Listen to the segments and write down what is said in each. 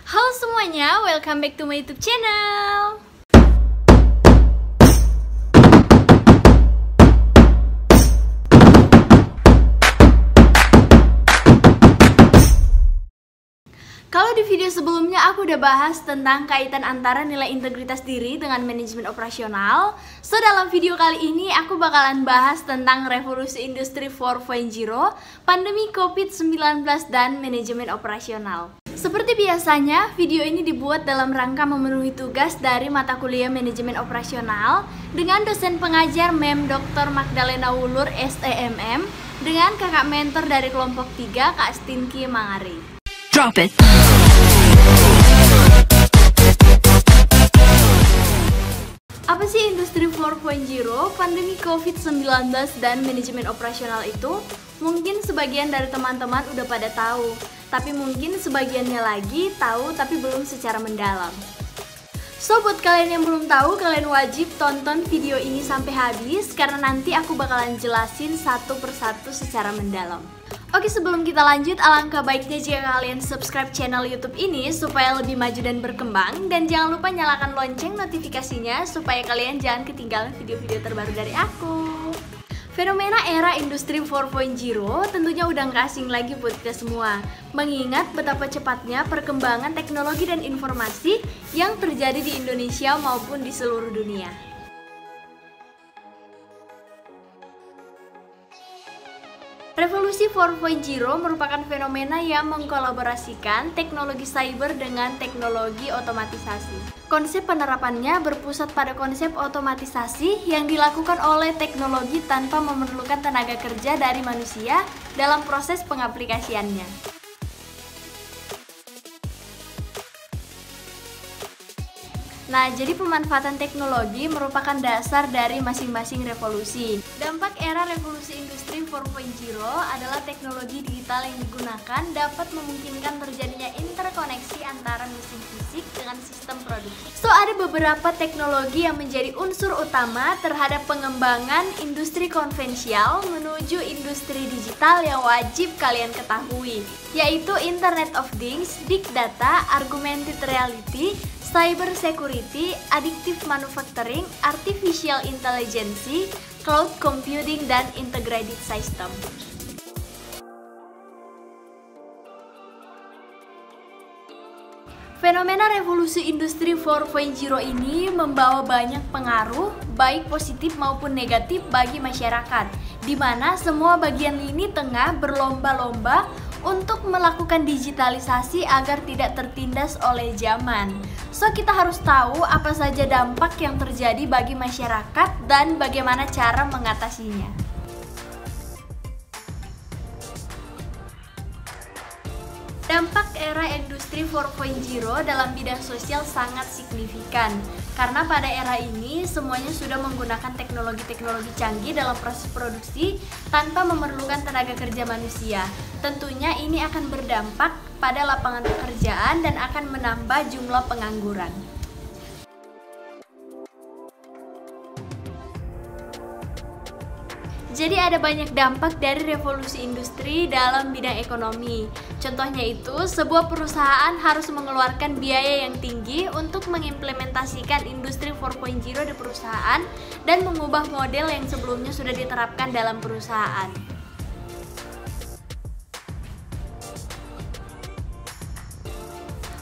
Halo semuanya, welcome back to my YouTube channel. Kalau di video sebelumnya aku udah bahas tentang kaitan antara nilai integritas diri dengan manajemen operasional. So dalam video kali ini aku bakalan bahas tentang revolusi industri 4.0, pandemi COVID-19 dan manajemen operasional. Seperti biasanya, video ini dibuat dalam rangka memenuhi tugas dari mata kuliah manajemen operasional dengan dosen pengajar MEM Dr. Magdalena Wulur STMM dengan kakak mentor dari kelompok 3 Kak Stinky Mangari. Drop it. Apa sih industri 4.0, pandemi COVID-19 dan manajemen operasional itu? Mungkin sebagian dari teman-teman udah pada tahu, tapi mungkin sebagiannya lagi tahu tapi belum secara mendalam. So buat kalian yang belum tahu, kalian wajib tonton video ini sampai habis karena nanti aku bakalan jelasin satu persatu secara mendalam. Oke, sebelum kita lanjut, alangkah baiknya jika kalian subscribe channel YouTube ini supaya lebih maju dan berkembang, dan jangan lupa nyalakan lonceng notifikasinya supaya kalian jangan ketinggalan video-video terbaru dari aku. Fenomena era industri 4.0 tentunya udah gak asing lagi buat kita semua, mengingat betapa cepatnya perkembangan teknologi dan informasi yang terjadi di Indonesia maupun di seluruh dunia. Revolusi 4.0 merupakan fenomena yang mengkolaborasikan teknologi cyber dengan teknologi otomatisasi. Konsep penerapannya berpusat pada konsep otomatisasi yang dilakukan oleh teknologi tanpa memerlukan tenaga kerja dari manusia dalam proses pengaplikasiannya. Nah, jadi pemanfaatan teknologi merupakan dasar dari masing-masing revolusi. Dampak era revolusi industri 4.0 adalah teknologi digital yang digunakan dapat memungkinkan terjadinya interkoneksi antara mesin fisik dengan sistem produksi. So, ada beberapa teknologi yang menjadi unsur utama terhadap pengembangan industri konvensional menuju industri digital yang wajib kalian ketahui, yaitu Internet of Things, Big Data, Augmented Reality, Cyber Security, Additive Manufacturing, Artificial Intelligence, Cloud Computing, dan Integrated System. Fenomena revolusi industri 4.0 ini membawa banyak pengaruh, baik positif maupun negatif bagi masyarakat, di mana semua bagian lini tengah berlomba-lomba untuk melakukan digitalisasi agar tidak tertindas oleh zaman. So, kita harus tahu apa saja dampak yang terjadi bagi masyarakat dan bagaimana cara mengatasinya. Dampak era industri 4.0 dalam bidang sosial sangat signifikan karena pada era ini semuanya sudah menggunakan teknologi-teknologi canggih dalam proses produksi tanpa memerlukan tenaga kerja manusia. Tentunya ini akan berdampak pada lapangan pekerjaan dan akan menambah jumlah pengangguran. Jadi ada banyak dampak dari revolusi industri dalam bidang ekonomi. Contohnya itu, sebuah perusahaan harus mengeluarkan biaya yang tinggi untuk mengimplementasikan industri 4.0 di perusahaan dan mengubah model yang sebelumnya sudah diterapkan dalam perusahaan.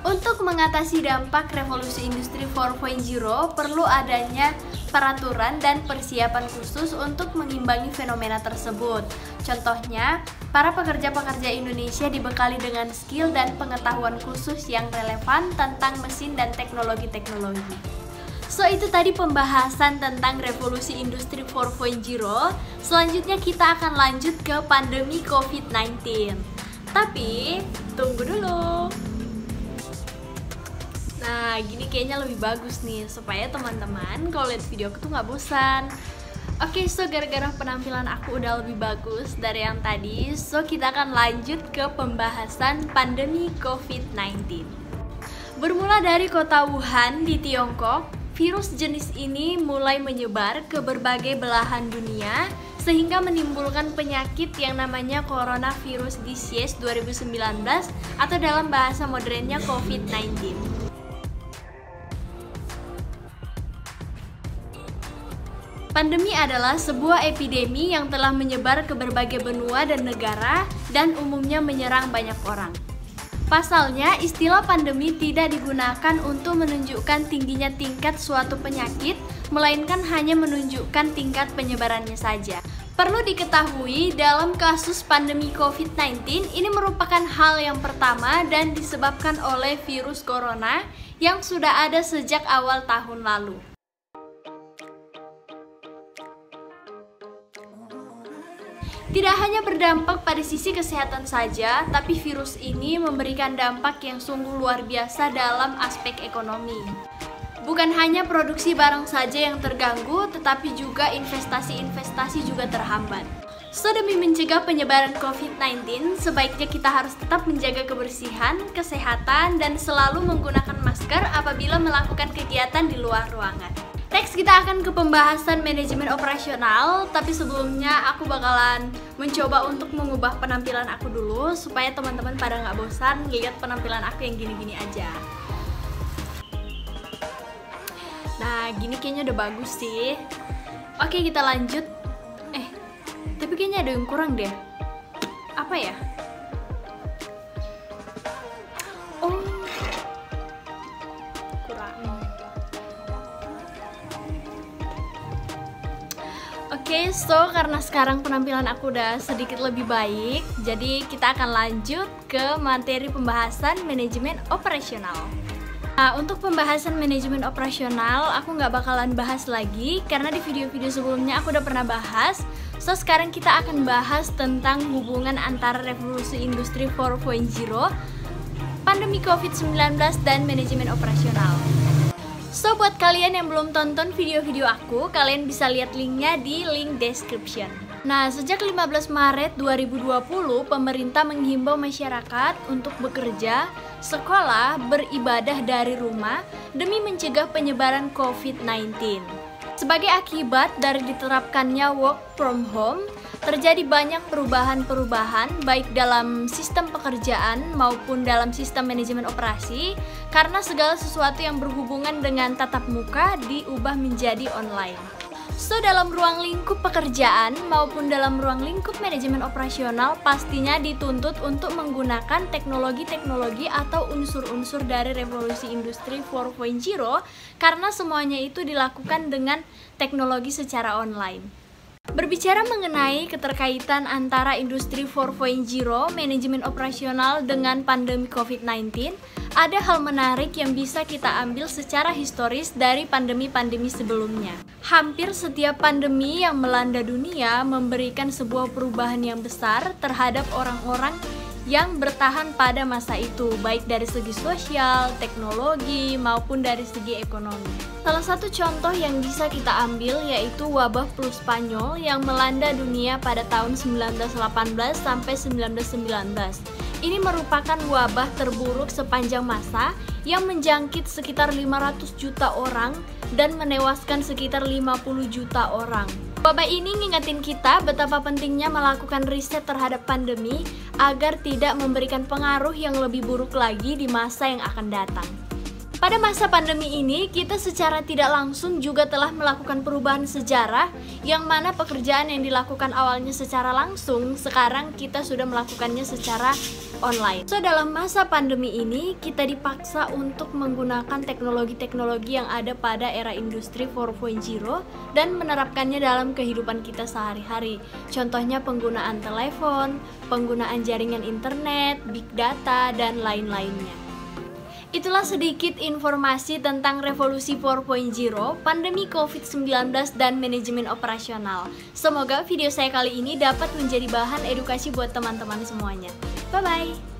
Untuk mengatasi dampak revolusi industri 4.0 perlu adanya peraturan dan persiapan khusus untuk mengimbangi fenomena tersebut. Contohnya, para pekerja-pekerja Indonesia dibekali dengan skill dan pengetahuan khusus yang relevan tentang mesin dan teknologi-teknologi. So, itu tadi pembahasan tentang revolusi industri 4.0. Selanjutnya kita akan lanjut ke pandemi COVID-19. Tapi, tunggu dulu. Nah, gini kayaknya lebih bagus nih, supaya teman-teman kalau lihat video aku tuh nggak bosan. Oke, so gara-gara penampilan aku udah lebih bagus dari yang tadi, so kita akan lanjut ke pembahasan pandemi COVID-19. Bermula dari kota Wuhan di Tiongkok, virus jenis ini mulai menyebar ke berbagai belahan dunia sehingga menimbulkan penyakit yang namanya coronavirus disease 2019 atau dalam bahasa modernnya COVID-19. Pandemi adalah sebuah epidemi yang telah menyebar ke berbagai benua dan negara dan umumnya menyerang banyak orang. Pasalnya, istilah pandemi tidak digunakan untuk menunjukkan tingginya tingkat suatu penyakit, melainkan hanya menunjukkan tingkat penyebarannya saja. Perlu diketahui, dalam kasus pandemi COVID-19, ini merupakan hal yang pertama dan disebabkan oleh virus corona yang sudah ada sejak awal tahun lalu. Tidak hanya berdampak pada sisi kesehatan saja, tapi virus ini memberikan dampak yang sungguh luar biasa dalam aspek ekonomi. Bukan hanya produksi barang saja yang terganggu, tetapi juga investasi-investasi juga terhambat. So, demi mencegah penyebaran COVID-19, sebaiknya kita harus tetap menjaga kebersihan, kesehatan, dan selalu menggunakan masker apabila melakukan kegiatan di luar ruangan. Next, kita akan ke pembahasan manajemen operasional, tapi sebelumnya aku bakalan mencoba untuk mengubah penampilan aku dulu supaya teman-teman pada nggak bosan lihat penampilan aku yang gini-gini aja. Nah, gini kayaknya udah bagus sih. Oke, kita lanjut. Tapi kayaknya ada yang kurang deh. Apa ya? Oh, kurang. Oke, so karena sekarang penampilan aku udah sedikit lebih baik, jadi kita akan lanjut ke materi pembahasan manajemen operasional. Nah, untuk pembahasan manajemen operasional, aku nggak bakalan bahas lagi karena di video-video sebelumnya aku udah pernah bahas. So, sekarang kita akan bahas tentang hubungan antara revolusi industri 4.0, pandemi COVID-19, dan manajemen operasional. So, buat kalian yang belum tonton video-video aku, kalian bisa lihat linknya di link description. Nah, sejak 15 Maret 2020, pemerintah menghimbau masyarakat untuk bekerja, sekolah, beribadah dari rumah demi mencegah penyebaran COVID-19. Sebagai akibat dari diterapkannya work from home, terjadi banyak perubahan-perubahan baik dalam sistem pekerjaan maupun dalam sistem manajemen operasi karena segala sesuatu yang berhubungan dengan tatap muka diubah menjadi online. So, dalam ruang lingkup pekerjaan maupun dalam ruang lingkup manajemen operasional pastinya dituntut untuk menggunakan teknologi-teknologi atau unsur-unsur dari revolusi industri 4.0 karena semuanya itu dilakukan dengan teknologi secara online. Berbicara mengenai keterkaitan antara industri 4.0 manajemen operasional dengan pandemi COVID-19, ada hal menarik yang bisa kita ambil secara historis dari pandemi-pandemi sebelumnya. Hampir setiap pandemi yang melanda dunia memberikan sebuah perubahan yang besar terhadap orang-orang yang bertahan pada masa itu, baik dari segi sosial, teknologi, maupun dari segi ekonomi. Salah satu contoh yang bisa kita ambil yaitu wabah flu Spanyol yang melanda dunia pada tahun 1918 sampai 1919. Ini merupakan wabah terburuk sepanjang masa yang menjangkit sekitar 500 juta orang dan menewaskan sekitar 50 juta orang. Wabah ini ngingetin kita betapa pentingnya melakukan riset terhadap pandemi agar tidak memberikan pengaruh yang lebih buruk lagi di masa yang akan datang. Pada masa pandemi ini, kita secara tidak langsung juga telah melakukan perubahan sejarah yang mana pekerjaan yang dilakukan awalnya secara langsung, sekarang kita sudah melakukannya secara online. So, dalam masa pandemi ini, kita dipaksa untuk menggunakan teknologi-teknologi yang ada pada era industri 4.0 dan menerapkannya dalam kehidupan kita sehari-hari. Contohnya penggunaan telepon, penggunaan jaringan internet, big data, dan lain-lainnya. Itulah sedikit informasi tentang revolusi 4.0, pandemi COVID-19, dan manajemen operasional. Semoga video saya kali ini dapat menjadi bahan edukasi buat teman-teman semuanya. Bye-bye!